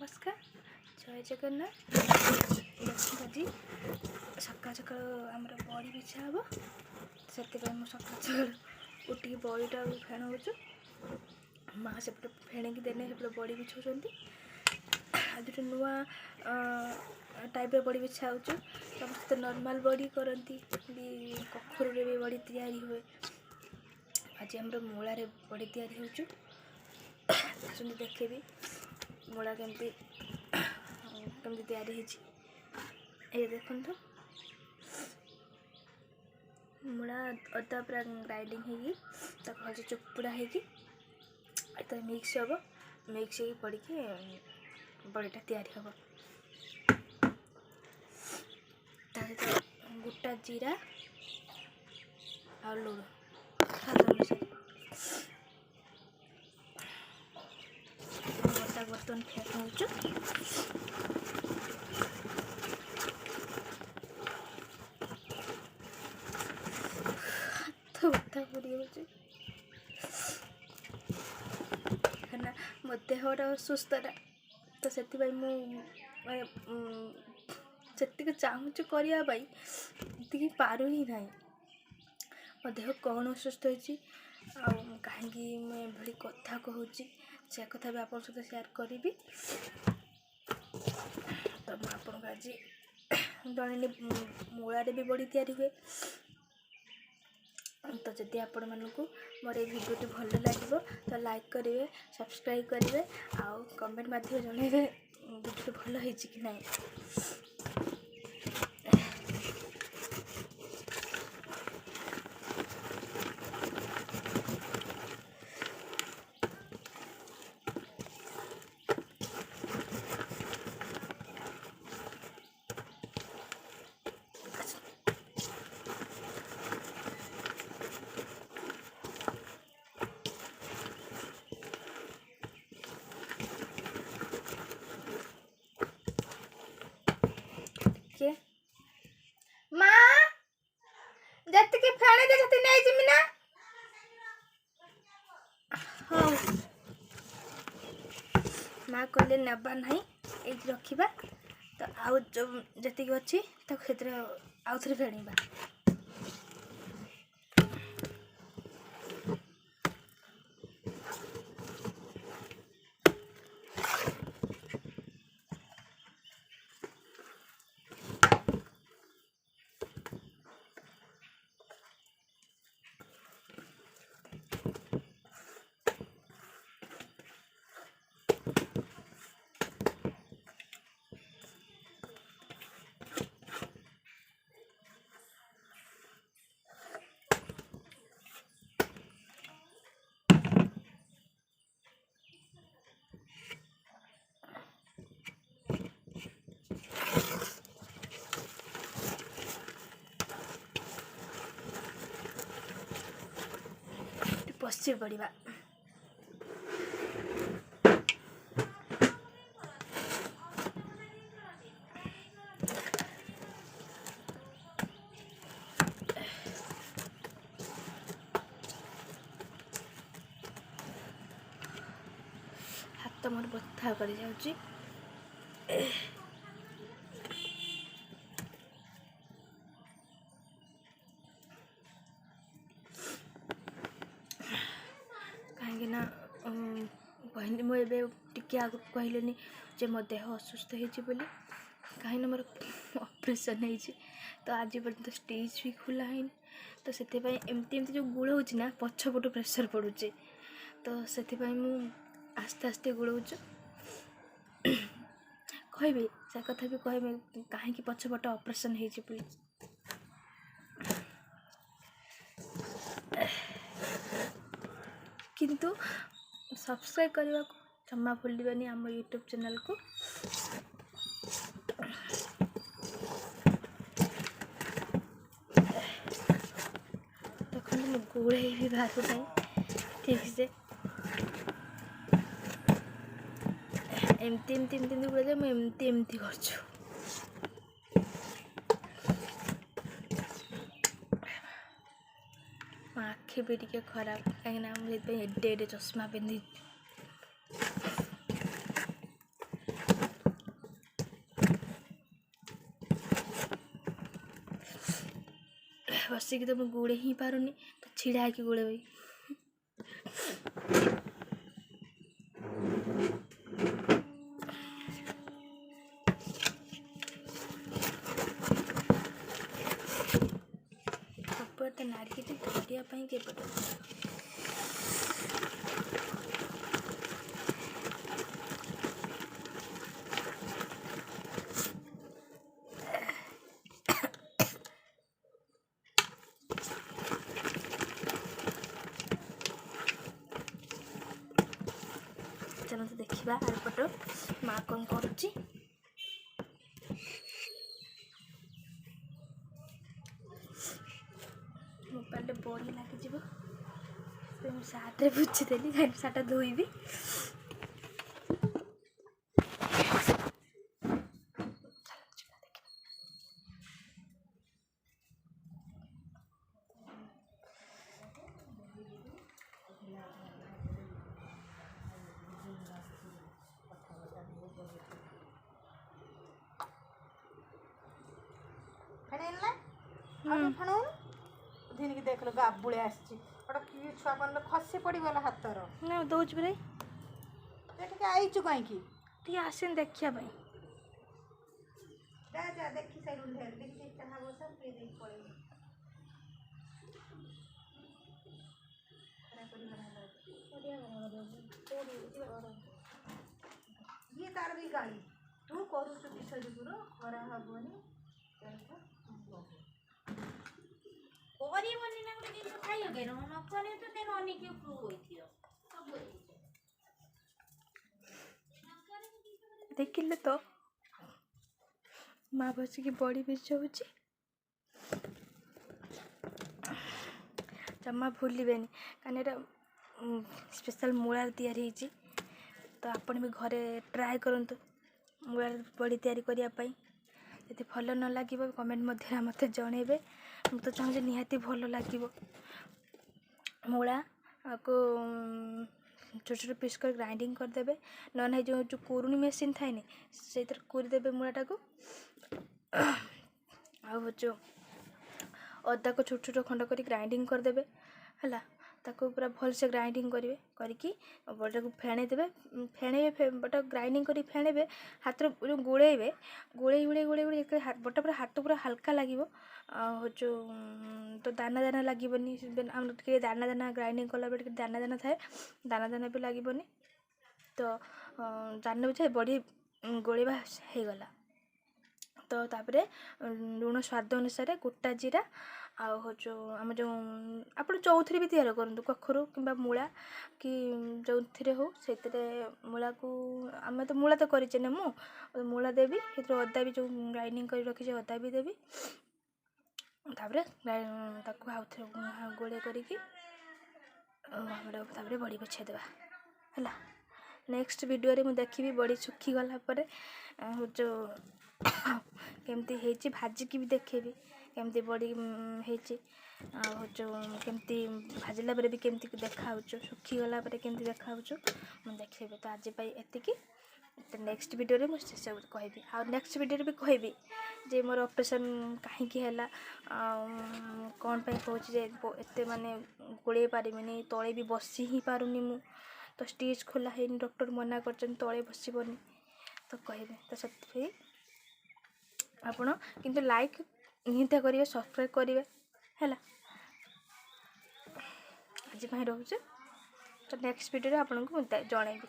नमस्कार जय जगन्नाथ आज सका सका आम बड़ी बिछा हम से सका सका उठिक बड़ीटा फेणाऊँ माँ सेपटे फेणिकी देने सेपटे बड़ी बिछाऊँ आज गोटे नुआ टाइप बड़ी बिछा समस्त नॉर्मल बड़ी करती कखुर भी बड़ी तैयारी हुए आज आम मूला बड़ी तैयारी हो देखेबी मूला केमती तैयारी ये देखो मूला अदा पूरा ग्राइंडिंग होगी भल चुपुड़ा हो मिक्स हम मिक्स हो पड़ के बड़ीटा तैयारी हम गोटा जीरा आ लुण बर्तन फेंकूँ हाथ बता पड़ी मो देहटा सुस्थटा तो से चाहूँ करने पारू ही ना मो देह कौन असुस्थ होती कहीं मुझे कथा कहूँ से कथा भी आप सहित शेयर करी तो मुझे आज जन मूलार भी बड़ी तैयारी हुए तो जदि आपण मानक मोर ये भिडियोटी भल लगे तो लाइक करेंगे सब्सक्राइब करेंगे आउ कमेंट माध्यम जनइबे भिडियोटी भल होई कि नहीं। माँ जति के फेणे दे जति नहीं जिमी ना हाँ माँ कहले नेबा नहीं ये रखा तो आउ जो जति अच्छी आउ थे फेणीबा पश्चिम पड़ा हाथ मोर बथा कर जाऊँ कहली मुझे आग कहलेनी जे मो देह असुस्थ हो कहीं मोर ऑपरेशन हो तो आज पर्यटन स्टेज भी खुला है तो से एमती जो गुड़ होना पछपटू प्रेसर पड़ुचे तो से आस्ते आस्ते गुड़ाऊँ कहबी से कथा भी कहबी कहीं पछपट ऑपरेशन हो किंतु सब्सक्राइब करने को जमा भूलनी आम यूट्यूब चैनल को देखो गुड़े भी बाहर नहीं ठीक से एमती एमती एमती गुड़ा मुझे एमती कर आखि भी टे खराब कहीं मुझे एडे एडे चश्मा पिंधि ବସିକି ତ ମୁଁ ଗୁଡ଼େଇ ହିଁ ପାରୁନି, ତ ଛିଡ଼ା ହେଇକି ଗୁଡ଼େଇବି। ସବୁଆଡ଼େ ନାରିକି ଧରିବା ପାଇଁ କେବେଠୁ ଚାଲନ୍ତୁ ଦେଖିବା ଆରପଟ ମା କ'ଣ କରୁଛି। ମୋବାଇଲରେ ବଢ଼ି ଲାଗିଯିବ, ମୁଁ ସାର୍ଟରେ ବୁଝିଦେଲି, କାହିଁକି ସାର୍ଟ ଧୋଇବି। ଦିନିକି ଦେଖିଲ ଗାବୁଳି ଆସିଛି ଗୋଟେ କି ଛୁଆ କଣ ଖସି ପଡ଼ିଗଲା ହାତର। ନା ଦଉଛି ପରା, ଟିକେ ଆଇଛୁ କାହିଁକି? ଟିକେ ଆସିନି ଦେଖିବା ପାଇଁ। ଯା ଯା ଦେଖି ସାଇଲୁଣି ଢେର, ଦେଖି ଚାହା ବସା ପିଇ ଦେଇକି ପଳେଇବୁ। ଇଏ ତାର ବି ଗାଳି, ତୁ କରୁଛୁ କିସ ଯୁଗୁର ଖରା ହବନି କରିବନି ନା ଗୋଟେ ଜିନିଷ ଖାଇବ କେନ ନ କଲେ ତ ତେନ ଅନେକ ପ୍ରୁଭ ହୋଇଥିବ ସବୁ ଦେଖିଲେ ତ ମା ବସିକି ବଡ଼ି ବିଛଉଛି। ଜମା ଭୁଲିବେନି, କାରଣ ଏଇଟା ସ୍ପେଶାଲ ମୂଳାରେ ତିଆରି ହେଇଛି। ତ ଆପଣ ବି ଘରେ ଟ୍ରାଏ କରନ୍ତୁ ମୂଳାରେ ବଡ଼ି ତିଆରି କରିବା ପାଇଁ। ଯଦି ଭଲ ନ ଲାଗିବ କମେଣ୍ଟ ମଧ୍ୟରେ ମୋତେ ଜଣେଇବେ। ମୁଁ ତ ଚାହୁଁଛି ନିହାତି ଭଲ ଲାଗିବ। ମୂଳାକୁ ଛୋଟ ଛୋଟ ପିସ୍ କରି ଗ୍ରାଇଣ୍ଡିଙ୍ଗ କରିଦେବେ, ନହେଲେ ଯେଉଁ କୁରୁଣି ମେସିନ୍ ଥାଏନି ସେଇଥିରେ କୁରିଦେବେ ମୂଳାଟାକୁ। ଆଉ ଯେଉଁ ଅଦାକୁ ଛୋଟ ଛୋଟ ଖଣ୍ଡ କରି ଗ୍ରାଇଣ୍ଡିଙ୍ଗ କରିଦେବେ ହେଲା, ତାକୁ ପୁରା ଭଲସେ ଗ୍ରାଇଣ୍ଡିଙ୍ଗ କରିବେ, କରିକି ବଡ଼ିଟାକୁ ଫେଣେଇ ଦେବେ। ଫେଣେଇବେ ବଟା ଗ୍ରାଇଣ୍ଡିଙ୍ଗ କରି ଫେଣେଇବେ, ହାତରେ ଯେଉଁ ଗୋଳେଇବେ, ଗୋଳେଇ ବଟା ପୁରା ହାତ ପୁରା ହାଲକା ଲାଗିବ। ଆଉ ଯେଉଁ ତ ଦାନା ଦାନା ଲାଗିବନି, ଆମର ଟିକେ ଦାନା ଦାନା ଗ୍ରାଇଣ୍ଡିଙ୍ଗ କଲାବେଳେ ଟିକେ ଦାନା ଦାନା ଥାଏ, ଦାନା ଦାନା ବି ଲାଗିବନି। ତ ଜାଣିନେବେ ଯେ ବଡ଼ି ଗୋଳେଇବା ହେଇଗଲା। ତ ତାପରେ ଲୁଣ ସ୍ୱାଦ ଅନୁସାରେ, ଗୋଟା ଜିରା, ଆଉ ଆମ ଯେଉଁ ଆପଣ ଯେଉଁଥିରେ ବି ତିଆରି କରନ୍ତୁ, କଖାରୁ କିମ୍ବା ମୂଳା କି ଯେଉଁଥିରେ ହଉ, ସେଥିରେ ମୂଳାକୁ ଆମେ ତ ମୂଳା ତ କରିଛେ ନା, ମୁଁ ମୂଳା ଦେବି, ସେଥିରେ ଅଦା ବି ଯେଉଁ ଗ୍ରାଇଣ୍ଡିଙ୍ଗ କରି ରଖିଛି ଅଦା ବି ଦେବି। ତାପରେ ତାକୁ ଆଉଥରେ ଗୋଳେଇ କରିକି ଆମର ତାପରେ ବଡ଼ି ବିଛାଇ ଦେବା ହେଲା। ନେକ୍ସଟ ଭିଡ଼ିଓରେ ମୁଁ ଦେଖିବି ବଡ଼ି ଶୁଖିଗଲା ପରେ ଯେଉଁ କେମିତି ହେଇଛି, ଭାଜିକି ବି ଦେଖେଇବି କେମିତି ବଡ଼ି ହେଇଛି। ଆଉ ଯେଉଁ କେମିତି ଭାଜିଲା ପରେ ବି କେମିତି ଦେଖାହେଉଛୁ, ଶୁଖିଗଲା ପରେ କେମିତି ଦେଖାହେଉଛୁ ମୁଁ ଦେଖେଇବି। ତ ଆଜି ପାଇଁ ଏତିକି, ନେକ୍ସଟ ଭିଡ଼ିଓରେ ମୁଁ ସେସବୁ କହିବି। ଆଉ ନେକ୍ସଟ ଭିଡ଼ିଓରେ ବି କହିବି ଯେ ମୋର ଅପରେସନ୍ କାହିଁକି ହେଲା, ଆଉ କ'ଣ ପାଇଁ କହୁଛି ଯେ ଏତେ ମାନେ ଗୋଳେଇ ପାରିବିନି, ତଳେ ବି ବସି ହିଁ ପାରୁନି ମୁଁ, ତ ଷ୍ଟିଚ୍ ଖୋଲା ହେଇନି, ଡକ୍ଟର ମନା କରିଛନ୍ତି ତଳେ ବସିବନି, ତ କହିବେ। ତ ସେଥିପାଇଁ ଆପଣ କିନ୍ତୁ ଲାଇକ୍ ନିହାତି କରିବେ, ସବସ୍କ୍ରାଇବ୍ କରିବେ ହେଲା। ଆଜି ପାଇଁ ରହୁଛି, ତ ନେକ୍ସଟ ଭିଡ଼ିଓରେ ଆପଣଙ୍କୁ ମୁଁ ଜଣାଇବି।